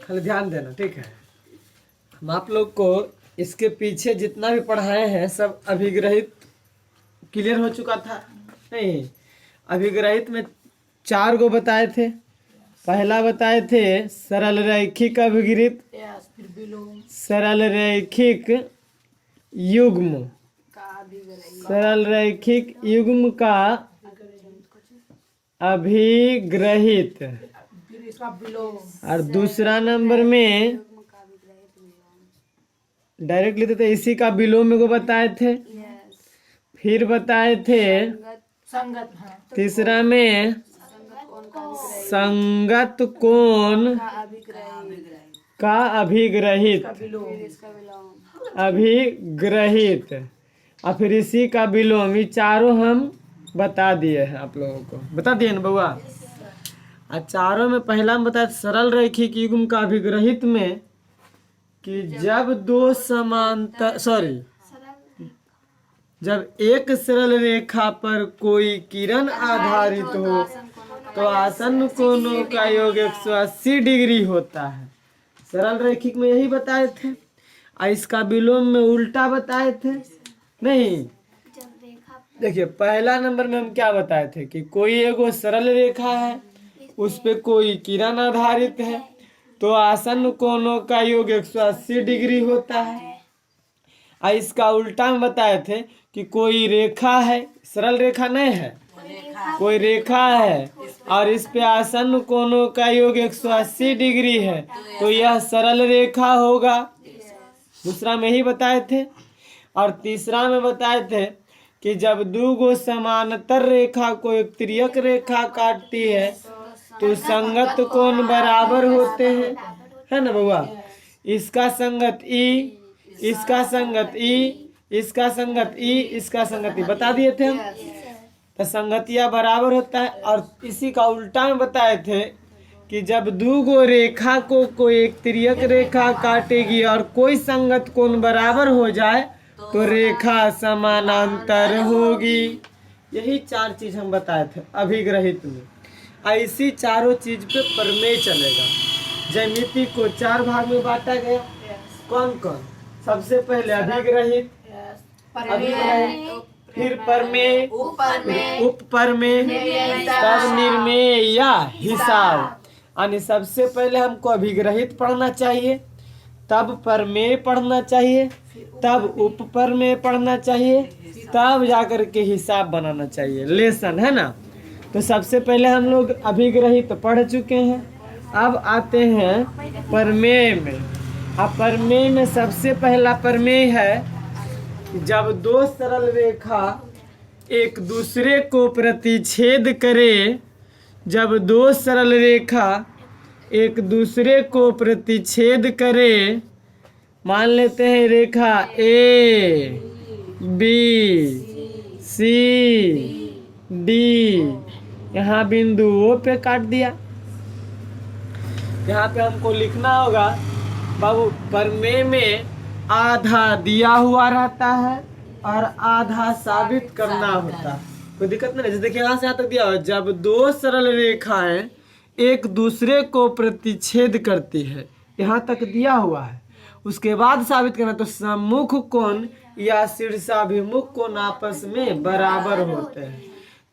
खाली ध्यान देना, ठीक है। हम आप लोग को इसके पीछे जितना भी पढ़ाए हैं सब अभिग्रहित क्लियर हो चुका था नहीं? अभिग्रहित में 4 गो बताए थे। पहला बताए थे सरल रैखिक अभिग्रहित, सरल रैखिक युग्म, सरल रैखिक युग्म का अभिग्रहित, और दूसरा नंबर में डायरेक्ट लेते थे इसी का विलोम को बताए थे। फिर बताए थे तीसरा में संगत कोण का अभिग्रहित, अभिग्रहित, और फिर इसी का विलोम। ये चारों हम बता दिए हैं, आप लोगों को बता दिए ना बउआ। और चारों में पहला में बताया सरल रैखिक युग्म का अभिग्रहित में कि जब दो समांतर जब एक सरल रेखा पर कोई किरण आधारित हो तो आसन्न कोणों का योग 180 डिग्री होता है। सरल रैखिक में यही बताए थे, और इसका विलोम में उल्टा बताए थे नहीं। देखिए पहला नंबर में हम क्या बताए थे कि कोई एगो सरल रेखा है, उस पे कोई किरण आधारित है तो आसन्न कोणों का योग 180 डिग्री होता है। और इसका उल्टा में बताए थे कि कोई रेखा है, सरल रेखा नहीं है, कोई रेखा है और इस पे आसन्न कोणों का योग 180 डिग्री है तो यह सरल रेखा होगा। दूसरा में ही बताए थे। और तीसरा में बताए थे कि जब दो गो समांतर रेखा को एक तिर्यक रेखा काटती है तो संगत कोण बराबर होते हैं, है ना बउआ। इसका संगत ई, इसका संगत ई, इसका संगत ई, इसका संगत ई बता दिए थे हम। तो संगतिया बराबर होता है। और इसी का उल्टा में बताए थे कि जब दो गो रेखा को कोई एक तिर्यक रेखा काटेगी और कोई संगत कोण बराबर हो जाए तो रेखा समानांतर होगी। यही 4 चीज हम बताए थे अभिग्रहित में। ऐसी चारों चीज पे प्रमेय चलेगा। ज्यामिति को 4 भाग में बांटा गया। कौन कौन? सबसे पहले अभिग्रहित, फिर प्रमेय, उपप्रमेय, तब निर्मेय या हिसाब। यानी सबसे पहले हमको अभिग्रहित पढ़ना चाहिए, तब प्रमेय पढ़ना चाहिए, तब उपप्रमेय पढ़ना चाहिए, तब जाकर के हिसाब बनाना चाहिए, लेसन, है ना। तो सबसे पहले हम लोग अभिग्रहित पढ़ चुके हैं। अब आते हैं प्रमेय में। अब प्रमेय में सबसे पहला प्रमेय है जब दो सरल रेखा एक दूसरे को प्रतिच्छेद करे, जब दो सरल रेखा एक दूसरे को प्रतिच्छेद करे, मान लेते हैं रेखा ए बी सी डी, यहाँ बिंदु ओ पे काट दिया। यहाँ पे हमको लिखना होगा बाबू प्रमेय में आधा दिया हुआ रहता है और आधा साबित करना होता है। कोई दिक्कत नहीं है। जैसे देखिए यहाँ से यहाँ तक दिया हुआ, जब दो सरल रेखाएं एक दूसरे को प्रतिच्छेद करती है, यहाँ तक दिया हुआ है। उसके बाद साबित करना तो सम्मुख कोण या शीर्षाभिमुख कोण आपस में बराबर होते हैं।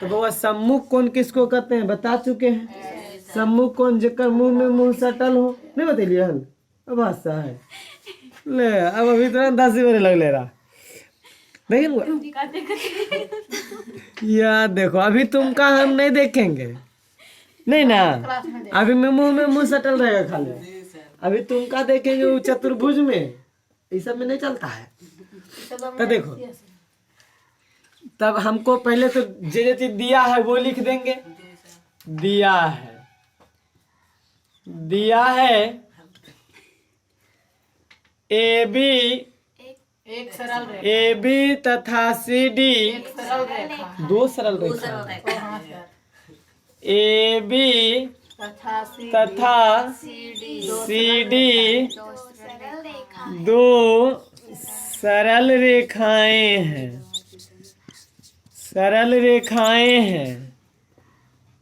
तो बाबा सम्मुख कोण किसको कहते हैं बता चुके हैं। सम्मुख कोण जेकर मुंह में मुंह सटल हो, नहीं बतेलिए हल भाषा है ले। अब अभी तो 10 बजे लग ले रहा। देखिए यार देखो अभी तुमका हम नहीं देखेंगे नहीं ना, अभी में मुंह सटल रहेगा खाली। अभी तुमका देखेंगे वो चतुर्भुज में, ये सब में नहीं चलता है। तो देखो तब हमको पहले तो जे चीज दिया है वो लिख देंगे। दिया है, दिया है ए बी, एक सरल रेखा, ए बी तथा सी डी, दो सरल रेखा, ए बी तथा सी डी दो सरल रेखाएं हैं, सरल रेखाएं हैं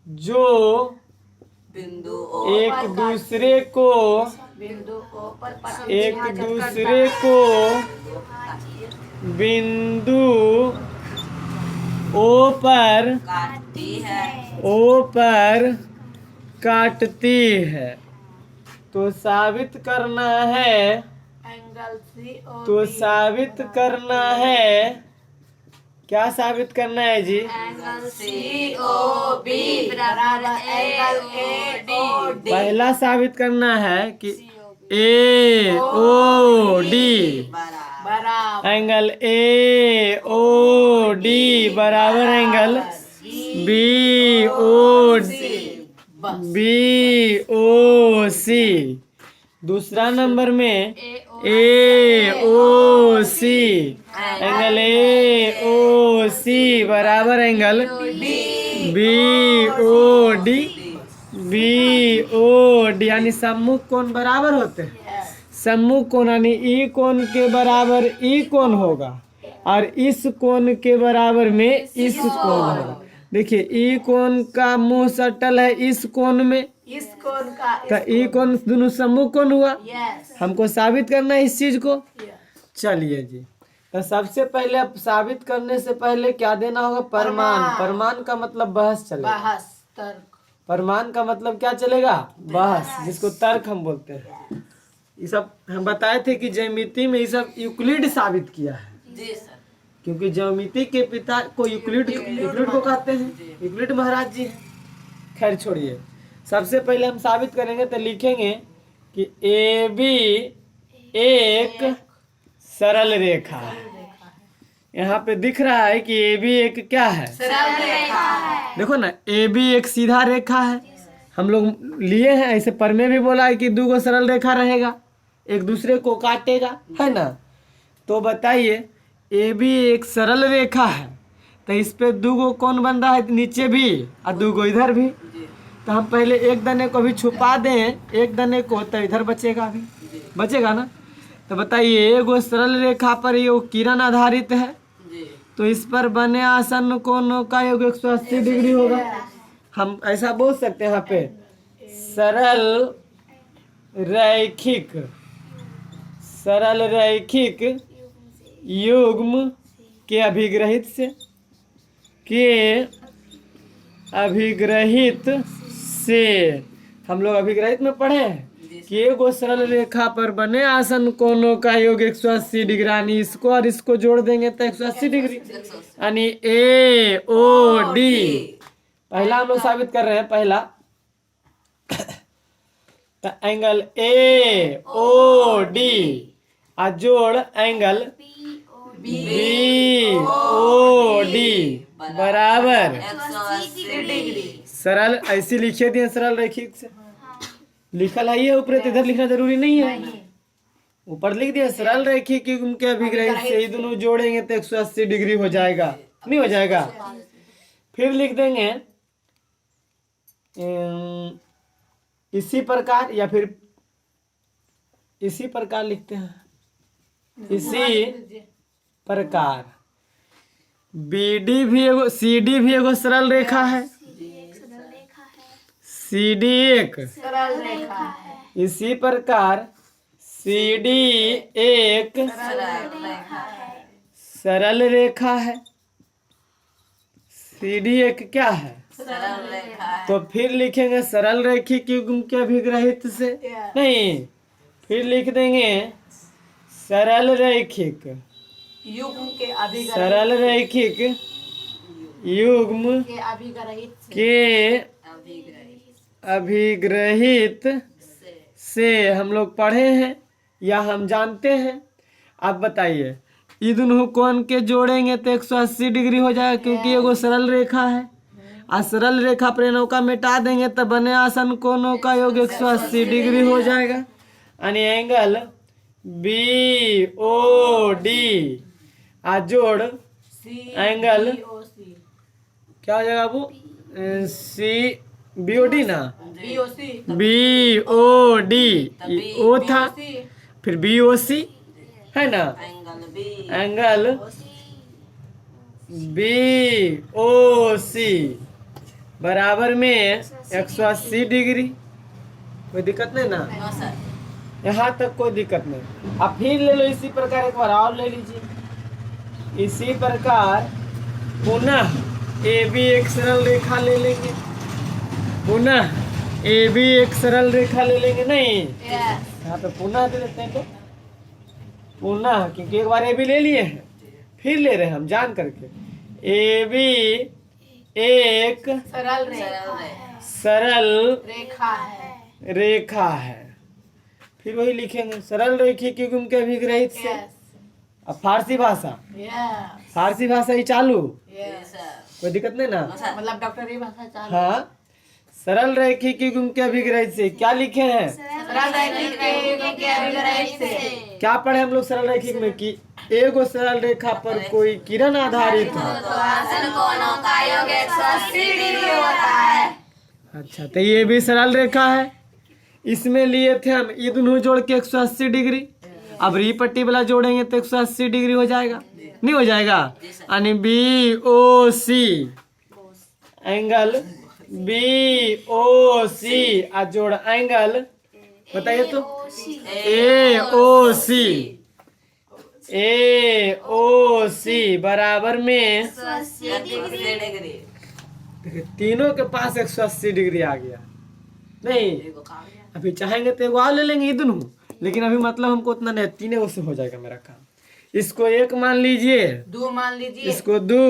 जो बिंदु एक दूसरे को बिंदु ओ पर एक दूसरे को बिंदु ओ पर काटती है। ओ पर काटती है। तो साबित करना है एंगल सी ओ तो साबित करना है। क्या साबित करना है जी? एंगल सी ओ बी बराबर एंगल ए डी। पहला साबित करना है कि ए ओ डी बराबर एंगल ए ओ डी बराबर angle B O B O C. दूसरा नंबर में ए O C angle A O C बराबर angle B O D B O D. यानी सम्मुख कोण बराबर होते हैं। सम्मुख कोण यानी ई कोण के बराबर ई कोण होगा और इस कोण के बराबर में इस कोण होगा। देखिए ई कोण का मुंह सटल है इस कोण में, इस कोण का तो ई कोण दोनों सम्मुख कोण हुआ। यस हमको साबित करना है इस चीज को। चलिए जी, तो सबसे पहले अब साबित करने से पहले क्या देना होगा? प्रमाण। प्रमाण का मतलब बहस चलेगा। बहस तर्क। प्रमाण का मतलब क्या चलेगा? बहस, जिसको तर्क हम बोलते हैं। ये सब हम बताए थे कि ज्यामिति में ये सब यूक्लिड साबित किया है, जी सर। क्योंकि ज्यामिति के पिता को यूक्लिड को कहते हैं। यूक्लिड महाराज जी हैं। खैर छोड़िए, सबसे पहले हम साबित करेंगे तो लिखेंगे कि ए बी एक सरल रेखा है। यहाँ पे दिख रहा है कि ए बी एक क्या है? सरल रेखा है। देखो ना, ए बी एक सीधा रेखा है। हम लोग लिए हैं, ऐसे पर में भी बोला है कि दो गो सरल रेखा रहेगा, एक दूसरे को काटेगा, है ना। तो बताइए, ए बी एक सरल रेखा है तो इस पे दो गो कौन बन रहा है? नीचे भी और दो गो इधर भी। तो हम पहले एक दने को भी छुपा दें, एक दने को, तो इधर बचेगा भी, बचेगा ना। तो बताइए, एगो सरल रेखा पर ये किरण आधारित है, तो इस पर बने आसन कोणों का योग 180 डिग्री होगा। हम ऐसा बोल सकते हैं यहाँ पे, सरल रैखिक युग्म के अभिग्रहित से हम लोग अभिग्रहित में पढ़े हैं कि एगो सरल रेखा पर बने आसन कोणों का योग 180 डिग्री, यानी इसको और इसको जोड़ देंगे तो 180 डिग्री, यानी ए ओ डी। पहला हम लोग साबित कर रहे हैं, पहला तो एंगल ए ओ डी और जोड़ एंगल बी ओ डी बराबर 180 डिग्री। सरल। ऐसी लिखे दिए सरल रैखिक से, लिखल है ये ऊपर, इधर लिखना जरूरी नहीं है, ऊपर लिख दिया सरल रैखिक युग्म के अभिग्रहित से, ये दोनों जोड़ेंगे तो 180 डिग्री हो जाएगा, नहीं हो जाएगा? फिर लिख देंगे इसी प्रकार, या फिर इसी प्रकार लिखते हैं, इसी प्रकार बी डी भी एगो, सी डी भी एगो सरल रेखा है, सी डी एक सरल रेखा है। इसी प्रकार सी डी एक सरल रेखा है। सी डी एक क्या है? सरल रेखा है। तो फिर लिखेंगे सरल रैखिक युग्म के अभिग्रहित से, नहीं, फिर लिख देंगे सरल रैखिक युग्म के अभिग्रहित सरल रैखिक युग्म के अभिग्रहित से के अभिग्रहित से हम लोग पढ़े हैं या हम जानते हैं। अब बताइए, ये दोनों कोण के जोड़ेंगे तो 180 डिग्री हो जाएगा, क्योंकि ये वो सरल रेखा है। और सरल रेखा पर नौका मिटा देंगे तो बने आसन कोणों का योग 180 डिग्री हो जाएगा, यानी एंगल बी ओ डी आ जोड़ एंगल क्या हो जाएगा वो? सी बी ओ डी ना, बी ओ डी, ओ था, फिर बी ओ सी है ना, एंगल बी ओ सी बराबर में 180 डिग्री। कोई दिक्कत नहीं ना, नो सर। यहाँ तक कोई दिक्कत नहीं। अब फिर ले लो इसी प्रकार, एक बार और ले लीजिए। इसी प्रकार पुनः ए बी एक सरल रेखा ले लेंगे, पुनः ए बी एक सरल रेखा ले लेंगे। नहीं, यस। यहाँ पे पुनः दे देते हैं, तो पुनः, क्योंकि एक बार ए बी ले लिए हैं, फिर ले रहे हैं हम जान करके। ए बी एक सरल रेखा सरल रेखा है। रेखा है। फिर वही लिखेंगे, सरल रेखी की गुम के अभिग्रहित से। यस अब फारसी भाषा, यस फारसी भाषा ही चालू, यस सर। कोई दिक्कत नहीं ना। मतलब डॉक्टरी भाषा चालू। हाँ, सरल रेखी की गुम के अभिग्रहित से क्या लिखे हैं? सरल रेखा के अभिग्रहित से। क्या पढ़े हम लोग सरल रेखी में कि एगो सरल रेखा पर कोई किरण आधारित है। तो आसन कोणों का योग 180 डिग्री होता है। अच्छा, तो ये भी सरल रेखा है। इसमें लिए थे हम ये दोनों जोड़ के 180 डिग्री। अब री पट्टी वाला जोड़ेंगे तो 180 डिग्री हो जाएगा, नहीं हो जाएगा? यानी बी ओ सी, एंगल बी ओ सी आ जोड़ एंगल, बताइए तो, ए ओ सी, ए ओ सी बराबर में, 180 डिग्री। देखिए तीनों के पास 180 डिग्री आ गया। नहीं, अभी चाहेंगे तो एगो और ले लेंगे ये दोनों, लेकिन अभी मतलब हमको उतना नहीं, तीन से हो जाएगा मेरा काम। इसको एक मान लीजिए, दो मान लीजिए। इसको दो,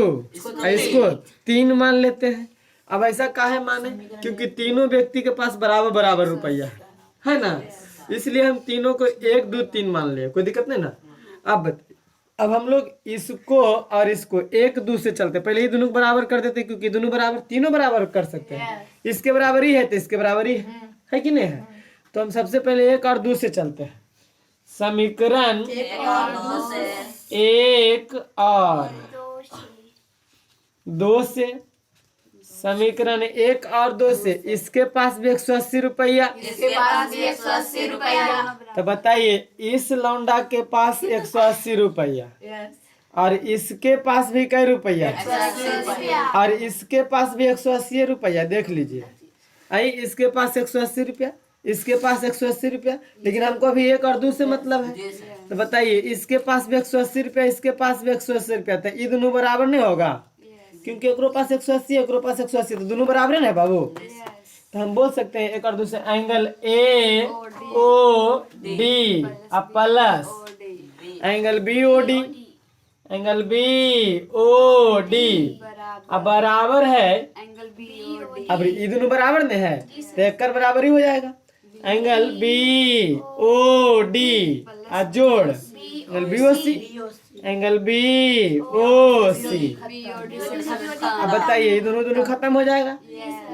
और इसको तीन मान लेते हैं। अब ऐसा काहे माने? क्योंकि तीनों व्यक्ति के पास बराबर बराबर रुपया है ना, इसलिए हम तीनों को 1 2 3 मान लिए, कोई दिक्कत नहीं ना। अब हम लोग इसको और इसको 1 2 से चलते, पहले ही दोनों को बराबर कर देते, क्योंकि दोनों बराबर, तीनों बराबर कर सकते हैं। इसके बराबर ही है तो इसके बराबर ही है कि नहीं है? तो हम सबसे पहले 1 और 2 से चलते हैं। समीकरण 1 और 2 से। 1 और 2 से, समीकरण 1 और 2 से। इसके पास भी 180 रुपया, इसके पास भी 180 रुपया। तो बताइए इस लौंडा के पास 180 रुपया, यस और इसके पास भी कई रुपया, 180 रुपया। और इसके पास भी 180 रुपया। देख लीजिए, आई इसके पास 180 रुपया, इसके पास 180 रुपया, लेकिन हमको अभी 1 और 2 से मतलब है। तो बताइए इसके पास भी 180 रुपया, इसके पास भी 180 रुपया, तो ये दोनों बराबर नहीं होगा, क्योंकि एक पास 180 एक पास 180, तो दोनों बराबर है ना बाबू। तो हम बोल सकते हैं 1 और 2 से angle A O D plus angle B O D, angle B O D अब बराबर है, एंगल बी और डी। अब ये दोनों बराबर में है तो एक कर बराबर ही हो जाएगा। एंगल बी ओ डी जोड़ एंगल बी ओ सी, एंगल बी ओ सी। अब बताइए ये दोनों खत्म हो जाएगा।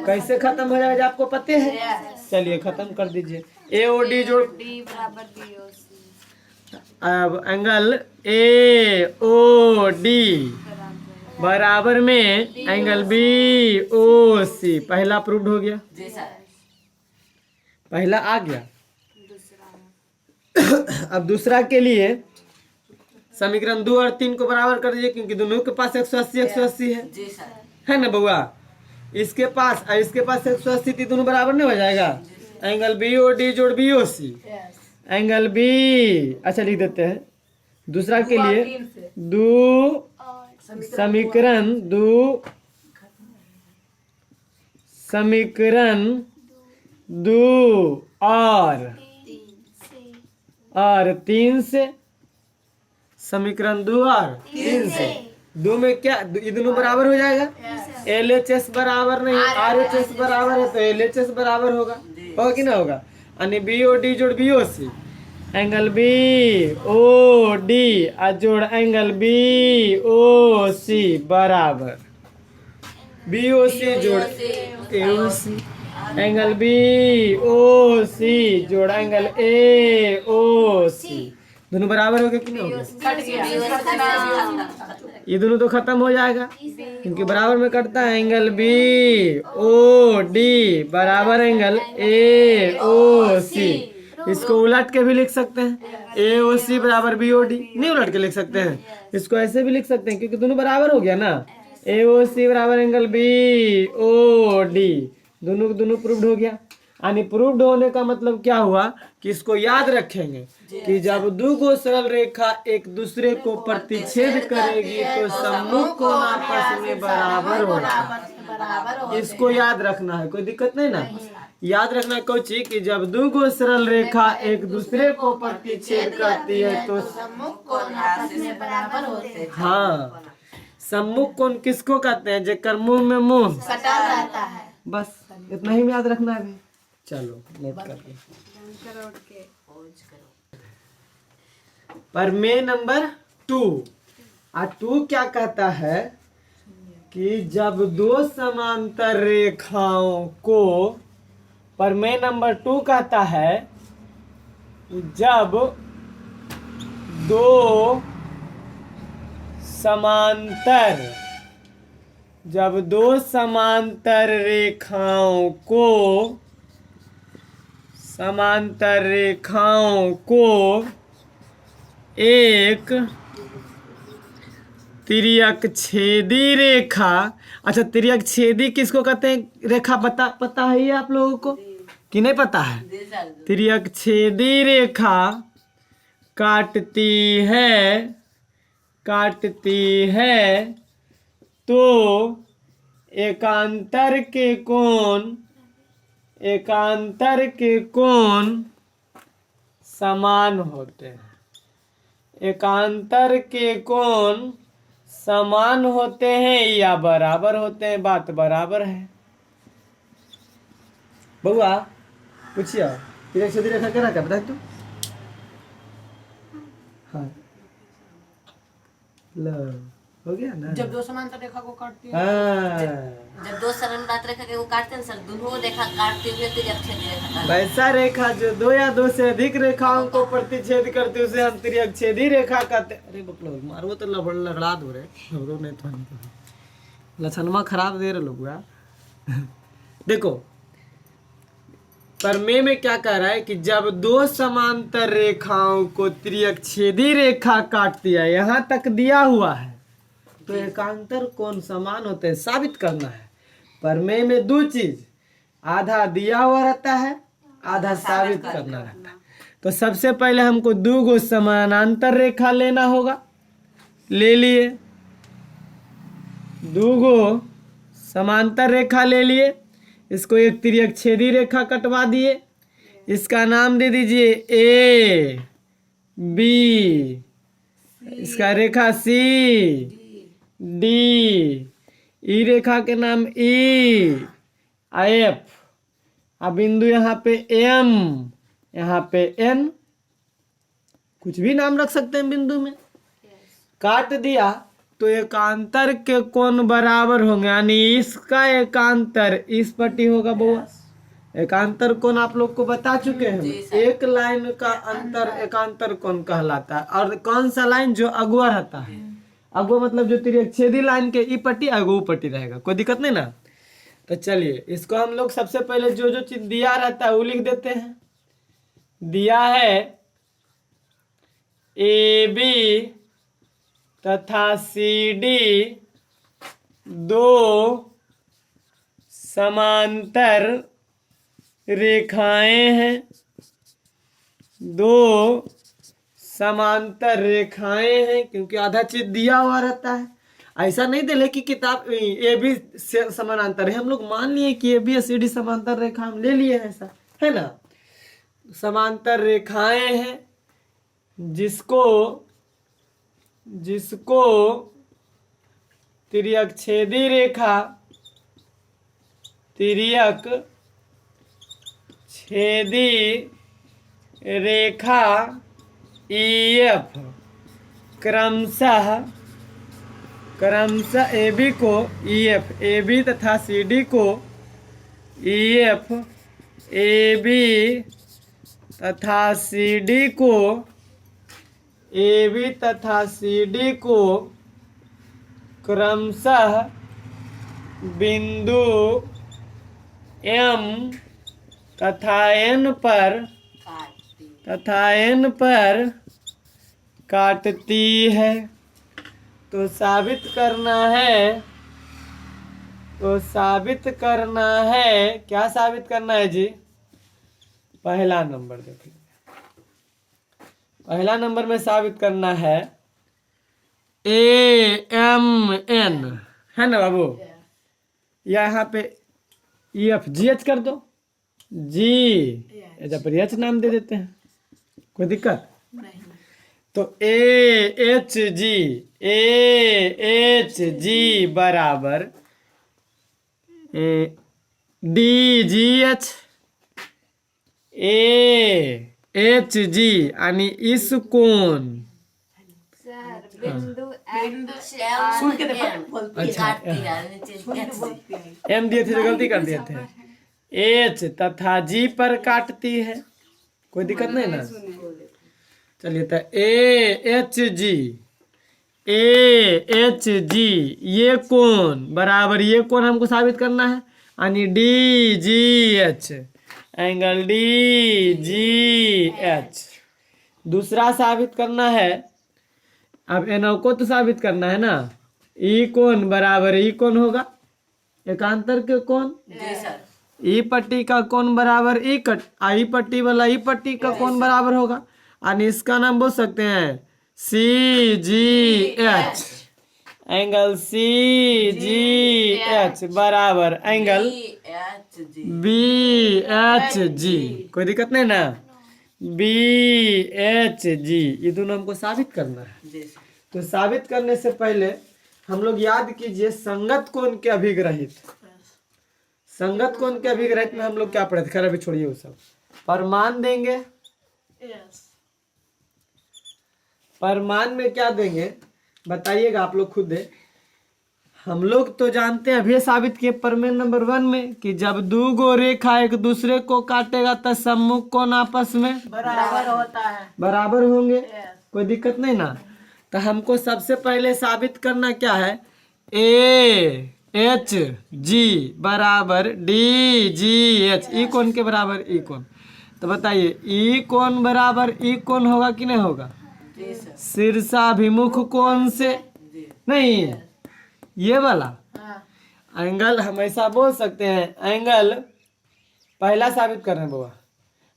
कैसे खत्म हो जाएगा आपको पता है? चलिए खत्म कर दीजिए। ए ओ डी जोड़, डी बराबर बी और सी अब एंगल ए ओ डी बराबर में एंगल बी ओ सी। पहला प्रूव्ड हो गया, जी सर। पहला आ गया। अब दूसरा के लिए समीकरण 2 और 3 को बराबर कर दीजिए, क्योंकि दोनों के पास 180 है, जी सर। है ना बउआ? इसके पास और इसके पास 180 थी, दोनों बराबर नहीं हो जाएगा। एंगल बी ओ डी जोड़ बी ओ सी, एंगल बी, अच्छा लिख देते हैं। दूसरा के लिए दो समीकरण दो और 3 से, समीकरण 2 और 3 से। 2 में क्या ये दोनों बराबर हो जाएगा। LHS बराबर नहीं, RHS बराबर है, तो LHS बराबर होगा कि ना होगा? यानी बी ओ डी जोड़ बी ओ सी, एंगल बी ओ डी जोड़ एंगल बी ओ सी बराबर बी ओ सी जोड़ ए ओ सी, एंगल बी ओ सी जोड़ एंगल ए ओ सी। दोनों बराबर हो गए कि नहीं हो गए? कट गया। ये दोनों तो खत्म हो जाएगा, क्योंकि बराबर में कटता है। एंगल बी ओ डी बराबर एंगल ए ओ सी। इसको उलट के भी लिख सकते हैं, ए ओ सी बराबर बी ओ डी। नहीं उलट के लिख सकते हैं, इसको ऐसे भी लिख सकते हैं, क्योंकि दोनों बराबर हो गया ना। AOC बराबर एंगल BOD, दोनों प्रूव्ड हो गया। यानी प्रूव्ड होने का मतलब क्या हुआ कि इसको याद रखेंगे कि जब दो गो सरल रेखा एक दूसरे को प्रतिच्छेद करेगी तो सम्मुख कोण आपस में बराबर होगा। इसको याद रखना है, कोई दिक्कत नहीं ना। याद रखना है कोची कि जब दो गो सरल रेखा एक दूसरे को प्रतिच्छेद करती है तो सम्मुख कोण आपस में बराबर होते हैं। हाँ, सम्मुख कोण किसको कहते हैं? जेकर मुंह में मुंह सटा रहता है। बस इतना ही याद रखना है। चलो नोट कर लो। प्रमेय नंबर 2। 2 क्या कहता है कि जब दो समांतर रेखाओं को, प्रमेय नंबर 2 कहता है जब दो समांतर रेखाओं को एक तिर्यक छेदी रेखा, अच्छा तिर्यक छेदी किसको कहते हैं? रेखा पता है ये आप लोगों को कि नहीं पता है? तिर्यक छेदी रेखा काटती है तो एकांतर के कोण समान होते हैं। एकांतर के कोण समान होते हैं या बराबर होते हैं? बात बराबर है। बउआ पूछिए, तिर्यक छेदी रेखा क्या रहता है बता तू? हाँ लो, हो गया ना। जब दो समांतर रेखा को काटती है, जब दो समांतर रेखा को काटते हैं सर, दोनों रेखा काटते हुए तिर्यक छेद रेखा। वैसा रेखा जो दो या दो से अधिक रेखाओं को प्रतिच्छेद करते उसे हम तिर्यक छेदी रेखा कहते। अरे बकलो मारो तो लगड़ा दो रे, लगड़ो नहीं तो लक्षणमा खराब दे रहे लोग। देखो प्रमेय में क्या कह रहा है कि जब दो समांतर रेखाओं को तिर्यक छेदी रेखा काटती है, यहाँ तक दिया हुआ है, तो एकांतर कोण समान होते हैं, साबित करना है। प्रमेय में दो चीज, आधा दिया हुआ रहता है, आधा साबित करना रहता है। तो सबसे पहले हमको दो गो समानांतर रेखा लेना होगा। ले लिए, दो गो समांतर रेखा ले लिए, इसको एक तिर्यक छेदी रेखा कटवा दिए। इसका नाम दे दीजिए A B, इसका रेखा C D, ई रेखा के नाम E F, अब बिंदु यहाँ पे M, यहाँ पे N, कुछ भी नाम रख सकते हैं बिंदु में। काट दिया तो एकांतर के कोण बराबर होंगे, यानी इसका एकांतर इस पट्टी होगा। बउआ एकांतर कोण आप लोग को बता चुके हैं। एक लाइन का अंतर एकांतर कोण कहलाता है। और कौन सा लाइन? जो अगुआ रहता है। अगुआ मतलब जो तिर्यक छेदी लाइन के ई पट्टी अगुआ पट्टी रहेगा, कोई दिक्कत नहीं ना। तो चलिए इसको हम लोग सबसे पहले जो जो चीज दिया रहता है वो लिख देते हैं। दिया है AB तथा CD दो समांतर रेखाएं हैं, दो समांतर रेखाएं हैं, क्योंकि आधा चीज दिया हुआ रहता है। ऐसा नहीं दे कि किताब AB से समानांतर है, हम लोग मान लिए कि AB और CD समांतर रेखा हम ले लिए हैं, ऐसा है ना। समांतर रेखाएं हैं जिसको तिर्यक छेदी रेखा EF क्रमशः AB को EF, AB तथा CD को EF, AB तथा CD को क्रमशः बिंदु M तथा N पर काटती है। तो साबित करना है तो साबित करना है, क्या साबित करना है जी? पहला नंबर देखिए, पहला नंबर में साबित करना है AMN, है ना बाबू? या यहाँ पे EFGH कर दो, जी जब पर एच नाम दे देते हैं, कोई दिक्कत? तो AHG बराबर DGH AHG आणि इस कोण सुन के M दिए थे तो गलती कर दिए थे। H तथा G पर काटती है, कोई दिक्कत नहीं ना? चलिए तो AHG ये कोण बराबर ये कोण हमको साबित करना है, आणि DGH एंगल DGH दूसरा साबित करना है। अब NO को तो साबित करना है ना, ई कोण बराबर ई कोण होगा, एकांतर के कोण, जी सर। ई पट्टी का कोण बराबर आई पट्टी वाला ई पट्टी का कोण बराबर होगा, और इसका नाम बोल सकते हैं CGH एंगल CGH बराबर एंगल BHG, कोई दिक्कत नहीं ना? BHG ये दोनों हमको साबित करना है। जी सर। तो साबित करने से पहले हम लोग याद कीजिए संगत कोण के अभिग्रहित, संगत कोण के अभिग्रहित में हम लोग क्या पढ़े थे? खैर अभी छोड़िए वो सब। परमान देंगे, परमान में क्या देंगे बताइएगा आप लोग खुद। हम लोग तो जानते हैं, अभी साबित किए प्रमेय नंबर 1 में कि जब दो गो रेखा एक दूसरे को काटेगा तो सम्मुख कोण आपस में बराबर होता है। बराबर होंगे, कोई दिक्कत नहीं ना? तो हमको सबसे पहले साबित करना क्या है? AHG बराबर DGH ई कोण के बराबर ई कोण। तो बताइए ई कोण बराबर ई कोण होगा कि नहीं होगा? जी सर। शीर्षाभिमुख कोण से नहीं, ये वाला एंगल हम ऐसा बोल सकते हैं, एंगल पहला साबित कर रहे हैं बाबा,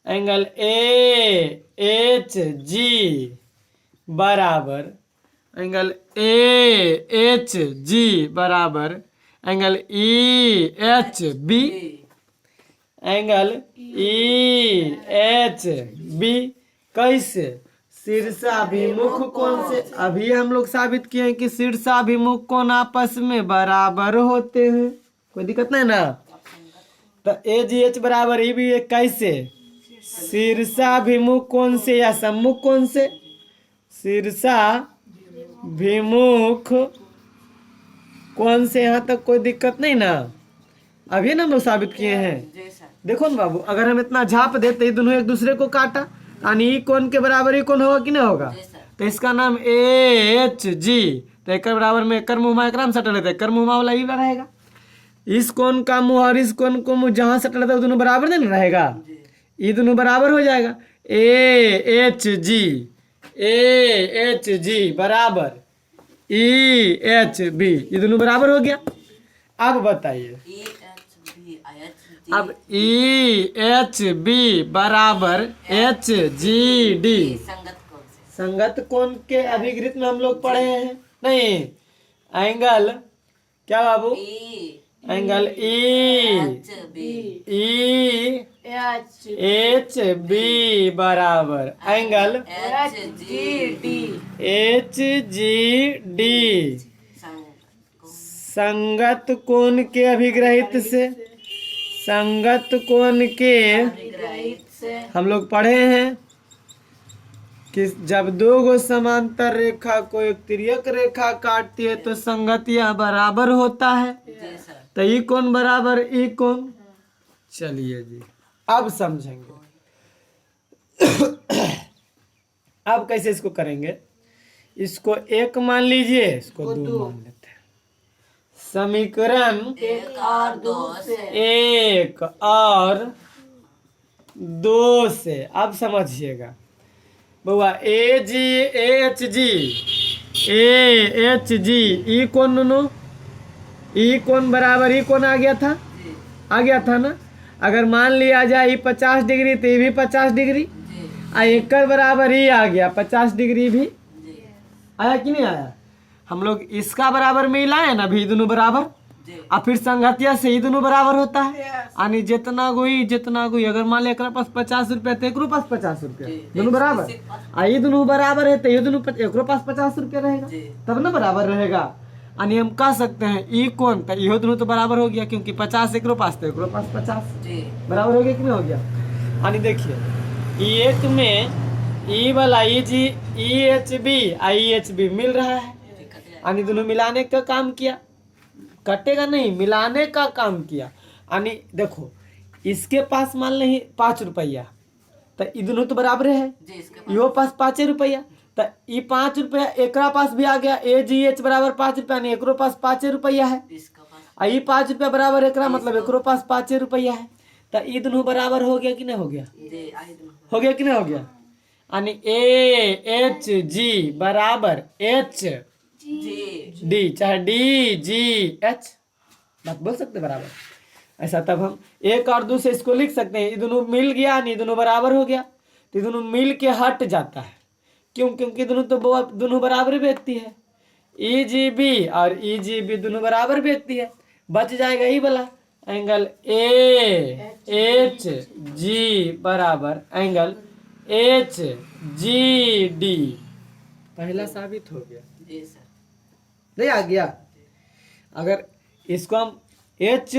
एंगल AHG बराबर एंगल AHG बराबर एंगल EHB एंगल EHB कैसे? शीर्षाभिमुख कोण से। अभी हम लोग साबित किए हैं कि शीर्षाभिमुख कोण आपस में बराबर होते हैं, कोई दिक्कत नहीं ना? तो AGH बराबर ई भी कैसे? शीर्षाभिमुख कोण से या सम्मुख कोण से? शीर्षाभिमुख कोण से, यहाँ तक कोई दिक्कत नहीं ना? अभी ना हम लोग साबित किए हैं। जी सर। देखो ना बाबू, अगर हम इतना झाप देते ये दोनों एक दूसरे को काटा, यानी ई कोण के बराबर ई कोण होगा कि नहीं होगा? तो इसका नाम AHG, तो एक बराबर में एक मुँह एक सट लेते, एक मुँह वाला ही रहेगा। इस कोण का मुँह और इस कोण को मुँह जहाँ सट लेता है दोनों बराबर नहीं रहेगा, ये दोनों बराबर हो जाएगा। AHG बराबर EHB ये दोनों बराबर हो गया। अब बताइए, अब EHB बराबर HGD संगत कोण से। संगत कोण के अभिग्रहित में हम लोग पढ़े हैं नहीं? एंगल क्या बाबू? एंगल EHB बराबर एंगल HGD संगत कोण के अभिग्रहित से। संगत कोण के हम लोग पढ़े हैं कि जब दो गो समांतर रेखा को एक तिर्यक रेखा काटती है तो संगतियां बराबर होता है। तो ई कोण बराबर ई कोण। चलिए जी अब समझेंगे। अब कैसे इसको करेंगे? इसको एक मान लीजिए, इसको दो मान लेते हैं। समीकरण 1 और 2 से। 1 और 2 से अब समझिएगा बउआ। AHG ई कोण नो ई कोण बराबर ई कोण आ गया था, जी आ गया था ना। अगर मान लिया जाए ई 50 डिग्री तो ये भी 50 डिग्री, जी आ एकर बराबर ही आ गया 50 डिग्री भी जी आया कि नहीं आया। हम लोग इसका बराबर में ही लाए ना भी दोनों बराबर, जी और फिर संगतिया से ही दोनों बराबर होता है। यानी जितना कोई अगर मान लिया एकरा पास 50 रुपया तो एकरो पास 50 रुपया, जी, दोनों बराबर, आ ये दोनों बराबर है तो ये दोनों एकरो पास 50 रुपया रहेगा, जी तब ना बराबर रहेगा। यानी हम कह सकते हैं ई कौन तो इहो दोनों तो बराबर हो गया, क्योंकि 50 एकरो पास तो एकरो पास 50 जी बराबर हो गया कि नहीं हो गया। यानी देखिए ई एक में ई वाला E G E H B I H B मिल रहा है, दिक्कत है। यानी दोनों मिलाने का काम किया, कटेगा नहीं, मिलाने का काम किया। यानी देखो इसके पास मान ली 5 रुपया तो ई दोनों तो बराबर है, जी इसके इहो पास 5 रुपया तो ई 5 रुपया एकरा पास भी आ गया, ए जी एच बराबर 5 रुपया, नहीं एकरो पास 5 रुपया है, इसका पास आ ई 5 रुपया बराबर एकरा मतलब एकरो पास 5 रुपया है, तो ई दोनों बराबर हो गया कि नहीं हो गया, जी आई दूँ हो गया कि नहीं हो गया। यानी ए एच जी बराबर एच जी डी चाहे डी जी एच, बात बोल सकते बराबर ऐसा। तब हम एक और दो से इसको लिख सकते हैं, ये दोनों मिल गया नहीं दोनों बराबर हो गया, तो ये दोनों मिल के हट जाता है, क्यों, क्योंकि दोनों तो दोनों बराबर व्यक्ति है, ई जी बी और ई जी बी दोनों बराबर व्यक्ति है, बच जाएगा ई वाला एंगल ए एच जी बराबर एंगल एच जी डी, पहला साबित हो गया, जी सर नहीं आ गया। अगर इसको हम एच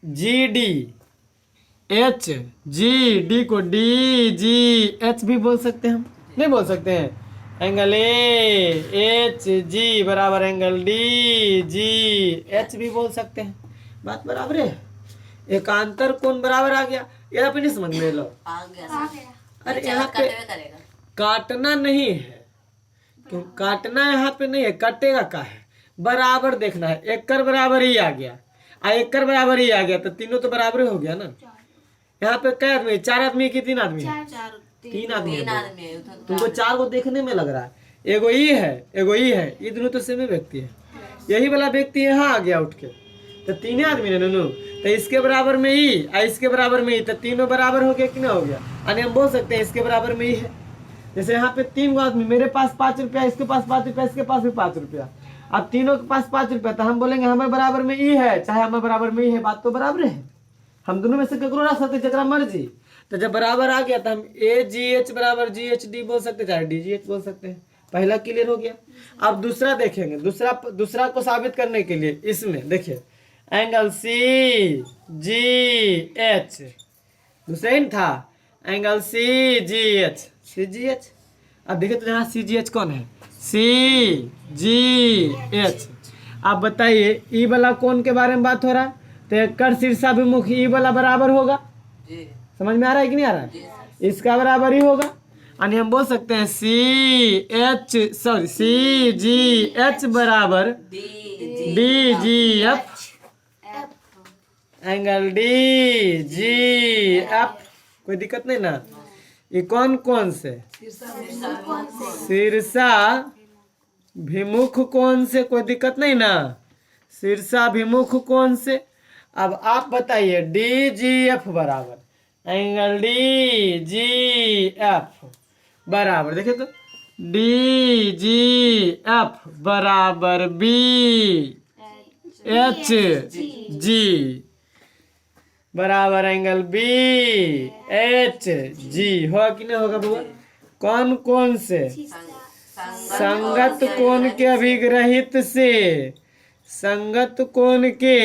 जी डी को डी जी एच भी बोल सकते हैं, हम नहीं बोल सकते हैं। एंगल ए एच जी बराबर एंगल डी जी एच भी बोल सकते हैं, बात बराबर है। एकांतर कोण बराबर आ गया, यहाँ पे नहीं समझ में लो, आ गया सर। अरे ये यहाँ चार पे काटेगा करेगा काटना नहीं है, क्यों काटना यहाँ पे नहीं है, कटेगा का है, बराबर देखना है, एकड़ बराबर ही आ गया, एकड़ बराबर ही आ गया तो तीनों तो बराबर हो गया ना। यहाँ पे कै आदमी, 4 आदमी की 3 आदमी है, 3 आदमी तीन है। आदमी है उधर तुमको 4 को देखने में लग रहा है, एगो ई है एगो ई है, ये दोनों तो सेम व्यक्ति है, यही वाला व्यक्ति यहाँ आ गया उठ के, तो 3 आदमी है ननू, तो इसके बराबर में ई और इसके बराबर में ई, तो तीनों बराबर हो गया कि ना हो गया। यानी हम बोल सकते हैं इसके बराबर में ई है, जैसे यहाँ पे 3 आदमी, मेरे पास 5 रुपया, इसके पास 5 रुपया, इसके पास भी 5 रुपया, अब तीनों के पास 5 रुपया, तो हम बोलेंगे हमारे बराबर में ई है चाहे हमारे बराबर में ई है, बात तो बराबर है, हम दोनों में से ककरो रख सकते जरा मर्जी। तो जब बराबर आ गया तो हम ए जी एच बराबर जी एच डी बोल सकते चाहे डी जी एच बोल सकते हैं, पहला क्लियर हो गया। अब दूसरा देखेंगे, दूसरा को साबित करने के लिए इसमें देखिए एंगल सी जी एच, दूसरा ही था एंगल सी जी एच। अब देखिए तो यहाँ सी जी एच कौन है, सी जी एच। आप बताइए ई वाला कोण के बारे में बात हो रहा है, तो एकड़ शीर्षाभिमुख ई वाला बराबर होगा, जी समझ में आ रहा है कि नहीं आ रहा है, इसका बराबर ही होगा। यानी हम बोल सकते हैं सी जी एच बराबर D G F angle D G F, कोई दिक्कत नहीं ना। ये कौन से शीर्षाभिमुख कोण से, कोई दिक्कत नहीं ना, शीर्षाभिमुख कोण से। अब आप बताइए डी जी एफ बराबर एंगल डी जी एफ बराबर, देखिए तो डी जी एफ बराबर बी एच जी बराबर एंगल बी एच जी, होगा कि नहीं होगा बुआ। कौन से संगत कोण के अभिग्रहित से, संगत कोण के,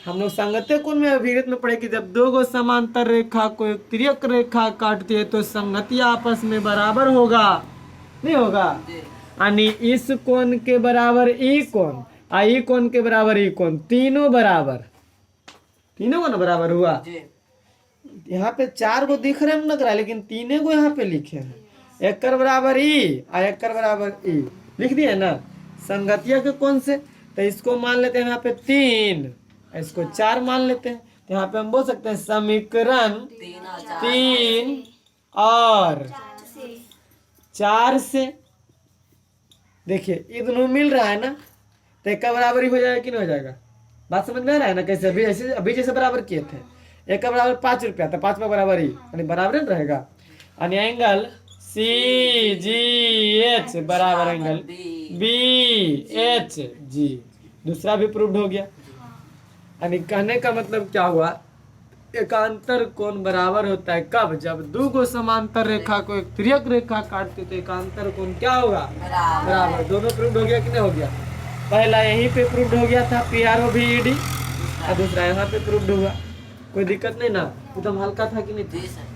हम लोग संगत कोण में अभिग्रहित में पढ़े कि जब दो गो समांतर रेखा को एक तिर्यक रेखा काटती है तो संगति आपस में बराबर होगा, नहीं होगा। यानी इस कोण के बराबर ई कोण, ई कोण के बराबर ई कोण, तीनों बराबर, तीनों को ना बराबर हुआ। यहाँ पे 4 गो दिख रहे हैं लग रहा है, लेकिन 3 गो यहाँ पे लिखे हैं, एकड़ बराबर ई और एकड़ बराबर ई लिख दिए ना संगतिया के कोण से। तो इसको मान लेते हैं यहाँ पे 3, इसको 4 मान लेते हैं, तो यहाँ पे हम बोल सकते हैं समीकरण 3 और 4 से। देखिए ये दोनों मिल रहा है ना, तो एक का बराबरी हो जाएगा कि नहीं हो जाएगा? बात समझ में आ रहा है ना कैसे? अभी जैसे बराबर किए थे, एक का बराबर 5 रुपया, तो 5 में बराबरी यानी बराबर न रहेगा। यानी एंगल सी जी एच बराबर एंगल बी एच जी, दूसरा भी प्रूव्ड हो गया। यानी कहने का मतलब क्या हुआ, एकांतर कोण बराबर होता है कब? जब दो को समांतर रेखा को एक तिर्यक रेखा काटते तो एकांतर कोण क्या होगा? बराबर। दोनों प्रूव्ड हो गया कि नहीं हो गया? पहला यहीं पे प्रूव्ड हो गया था PROVED, और दूसरा यहाँ पे प्रूव्ड हुआ। कोई दिक्कत नहीं ना? एकदम हल्का था कि नहीं? जी सर।